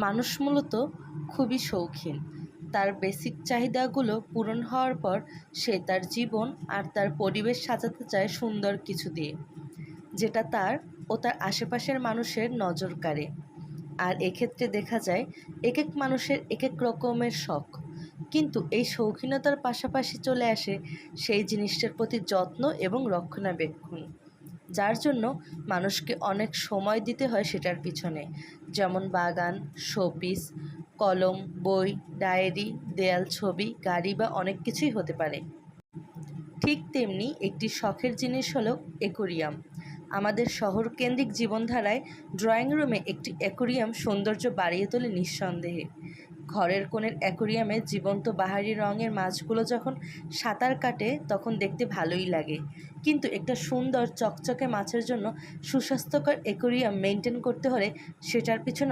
মানুষ মূলত খুবই শৌখিন। তার বেসিক চাহিদাগুলো পূরণ হওয়ার পর সে তার জীবন আর তার পরিবেশ সাজাতে চায় সুন্দর কিছু দিয়ে, যেটা তার ও তার আশেপাশের মানুষের নজর কাড়ে। আর এক্ষেত্রে দেখা যায় এক এক মানুষের এক এক রকমের শখ, কিন্তু এই শৌখিনতার পাশাপাশি চলে আসে সেই জিনিসটার প্রতি যত্ন এবং রক্ষণাবেক্ষণ, যার জন্য মানুষকে অনেক সময় দিতে হয় সেটার পিছনে। যেমন বাগান, শোপিস, কলম, বই, ডায়েরি, দেয়াল ছবি, গাড়ি বা অনেক কিছুই হতে পারে। ঠিক তেমনি একটি শখের জিনিস হলো অ্যাকোয়ারিয়াম। আমাদের শহর কেন্দ্রিক জীবনধারায় ড্রয়িং রুমে একটি অ্যাকোয়ারিয়াম সৌন্দর্য বাড়িয়ে তোলে নিঃসন্দেহে। ঘরের কোণের অ্যাকোয়ারিয়ামে জীবন্ত বাহারি রঙের মাছগুলো যখন সাঁতার কাটে তখন দেখতে ভালোই লাগে, কিন্তু একটা সুন্দর চকচকে মাছের জন্য সুস্বাস্থ্যকর অ্যাকোয়ারিয়াম মেনটেন করতে হলে সেটার পিছনে